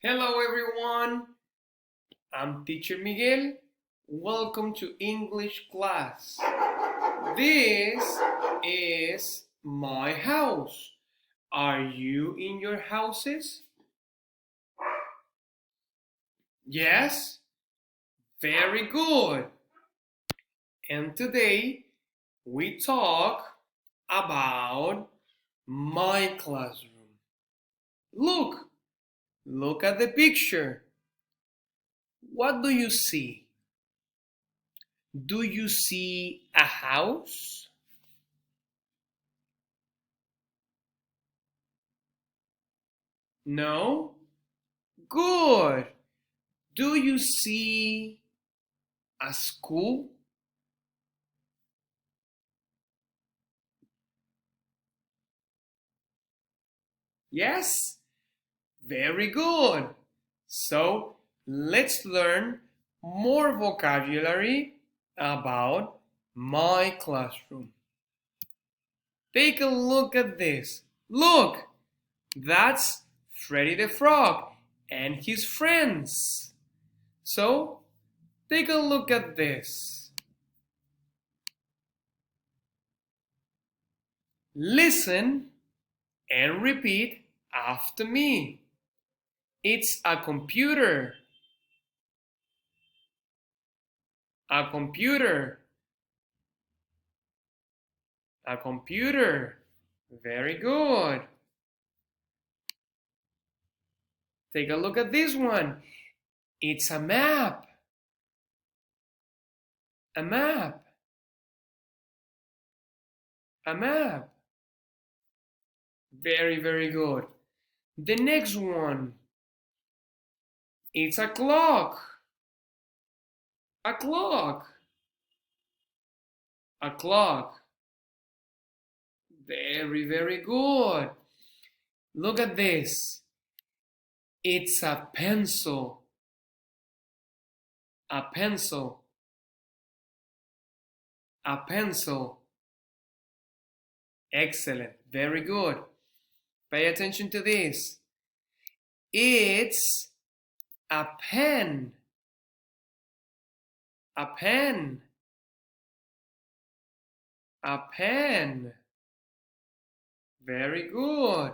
Hello everyone, I'm Teacher Miguel. Welcome to English class. This is my house. Are you in your houses? Yes? Very good. And today we talk about my classroom. Look, look at the picture. What do you see? Do you see a house? No? Good. Do you see a school? Yes? Very good. So let's learn more vocabulary about my classroom. Take a look at this. Look, that's Freddy the Frog and his friends. So take a look at this. Listen and repeat after me. It's a computer. A computer. A computer. Very good. Take a look at this one. It's a map. A map. A map. Very, very good. The next one. It's a clock. A clock. A clock. Very, very good. Look at this. It's a pencil. A pencil. A pencil. Excellent. Very good. Pay attention to this. It's a pen. A pen. A pen. Very good.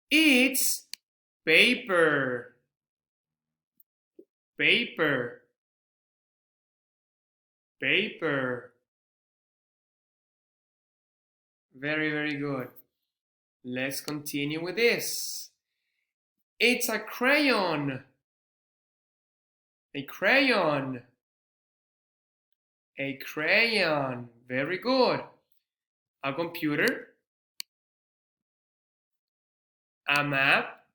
It's paper. Paper. Paper. Very, very good. Let's continue with this. It's a crayon. A crayon. A crayon. Very good. A computer. A map.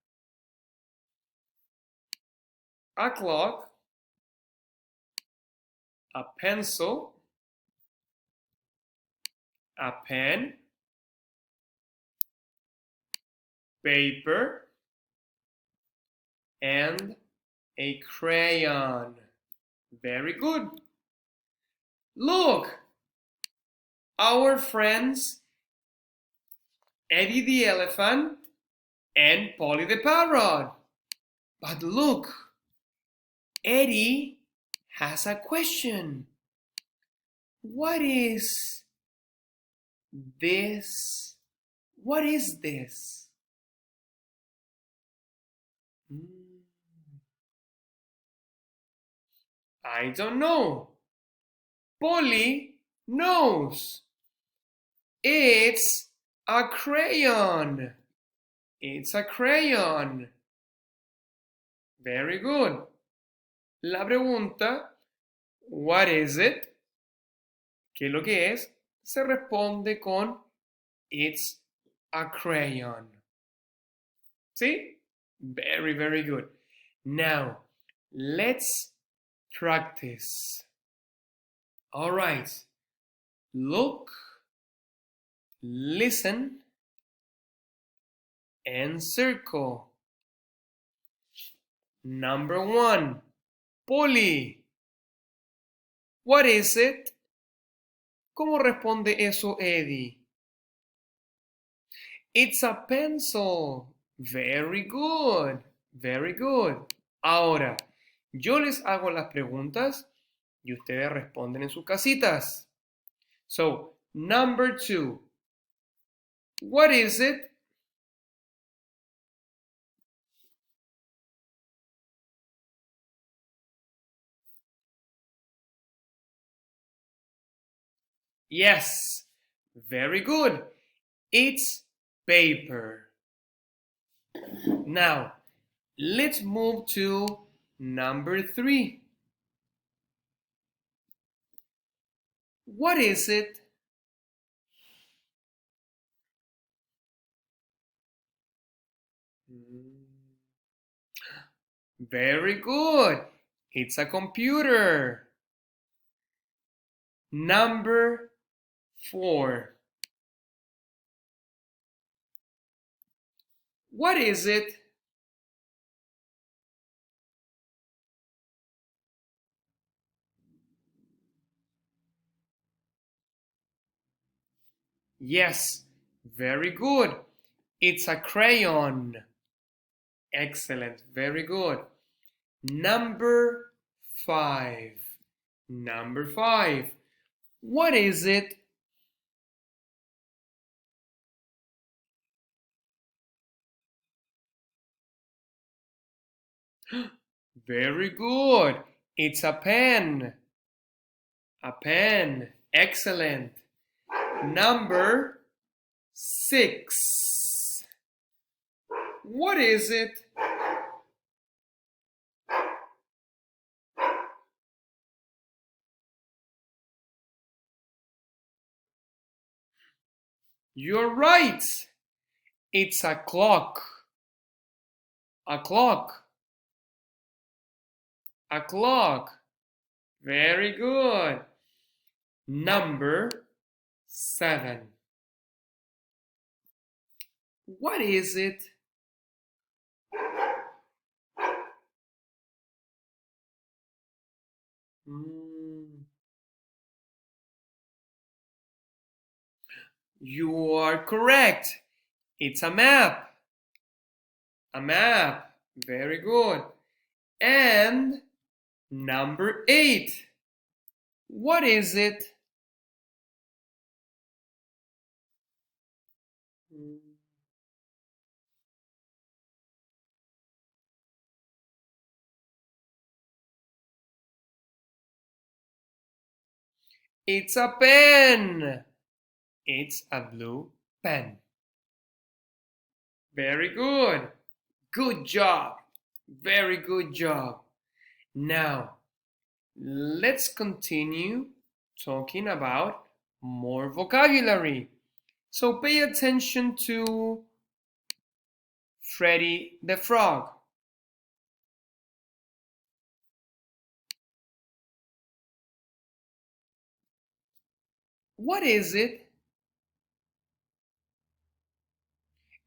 A clock. A pencil. A pen. Paper. And a crayon. Very good. Look, our friends Eddie the elephant and Polly the parrot. But look, Eddie has a question. What is this? What is this? I don't know. Polly knows. It's a crayon. It's a crayon. Very good. La pregunta, what is it? ¿Qué es lo que es? Se responde con it's a crayon. See? Very, very good. Now, let's practice. All right. Look, listen, and circle. Number 1. Polly. What is it? ¿Cómo responde eso Eddie? It's a pencil. Very good. Very good. Ahora, yo les hago las preguntas y ustedes responden en sus casitas. So, number 2. What is it? Yes, very good. It's paper. Now, let's move to number 3. What is it? Very good. It's a computer. Number 4. What is it? Yes, very good. It's a crayon. Excellent, very good. Number 5. Number 5. What is it? Very good. It's a pen. A pen. Excellent. Number 6. What is it? You're right. It's a clock. A clock. A clock. Very good. Number 7. What is it? You are correct. It's a map. A map. Very good. And number 8. What is it? It's a pen. It's a blue pen. Very good. Good job. Very good job. Now, let's continue talking about more vocabulary. So pay attention to Freddy the Frog. What is it?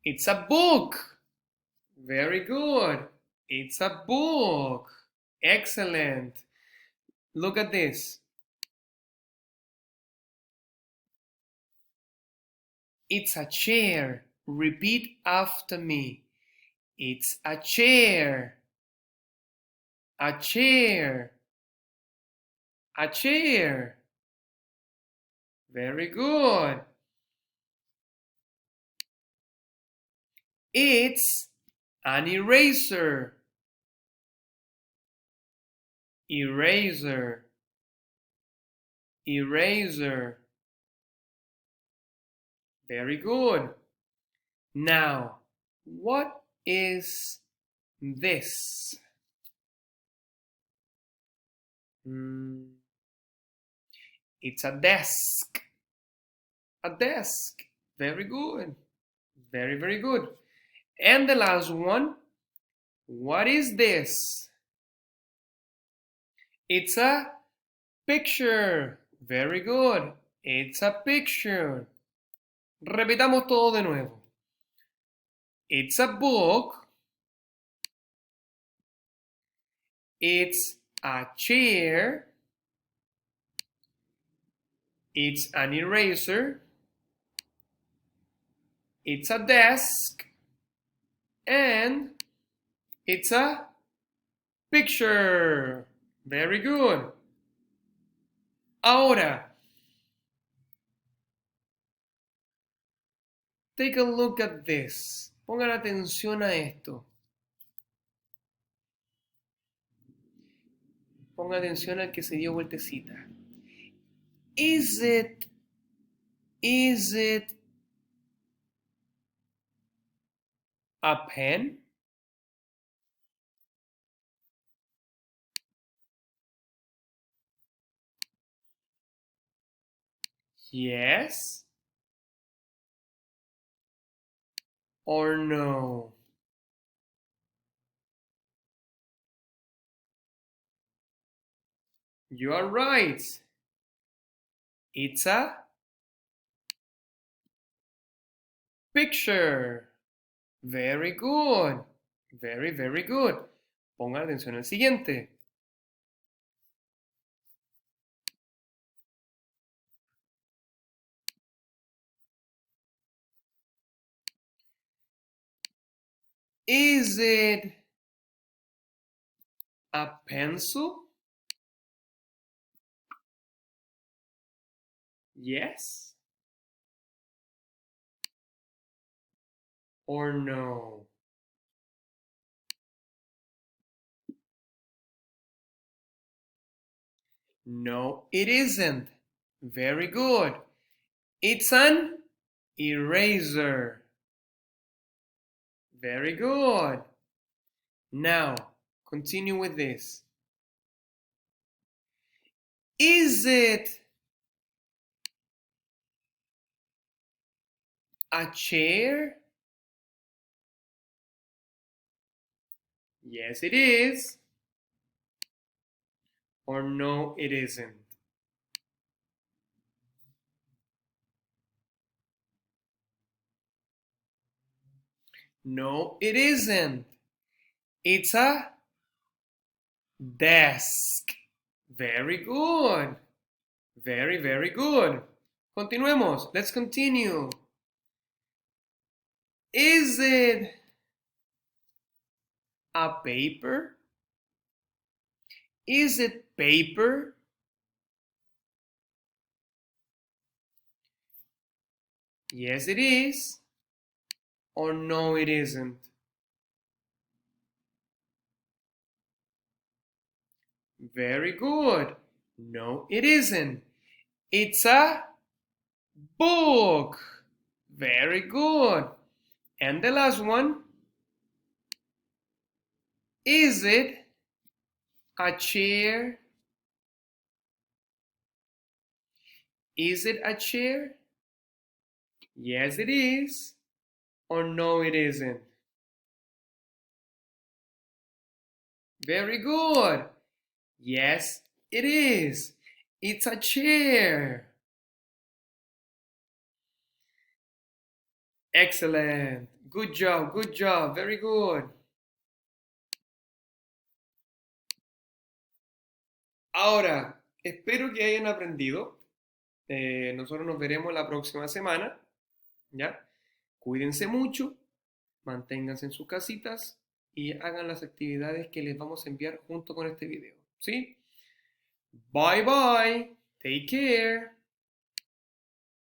It's a book. Very good. It's a book. Excellent. Look at this. It's a chair. Repeat after me. It's a chair. A chair. A chair. Very good. It's an eraser. Eraser. Eraser. Very good. Now, what is this? It's a desk. A desk. Very good. Very, very good. And the last one, what is this? It's a picture. Very good. It's a picture. Repitamos todo de nuevo. It's a book. It's a chair. It's an eraser. It's a desk. And It's a picture. Very good. Ahora, take a look at this. Pongan atención a esto. Pongan atención al que se dio vueltecita. Is it a pen? Yes or no? You are right. It's a picture. Very good. Very, very good. Pongan atención al siguiente. Is it a pencil? Yes or no? No, it isn't. Very good. It's an eraser. Very good. Now, continue with this. Is it a chair? Yes, it is. Or no, it isn't. No, it isn't. It's a desk. Very good. Very, very good. Continuemos. Let's continue. Is it a paper? Is it paper? Yes, it is. Or no, it isn't. Very good. No, it isn't. It's a book. Very good. And the last one. Is it a chair? Is it a chair? Yes, it is. Or no, it isn't. Very good. Yes, it is. It's a chair. Excellent. Good job, good job. Very good. Ahora, espero que hayan aprendido. Nosotros nos veremos la próxima semana. ¿Ya? Cuídense mucho, manténganse en sus casitas y hagan las actividades que les vamos a enviar junto con este video. ¿Sí? Bye bye. Take care.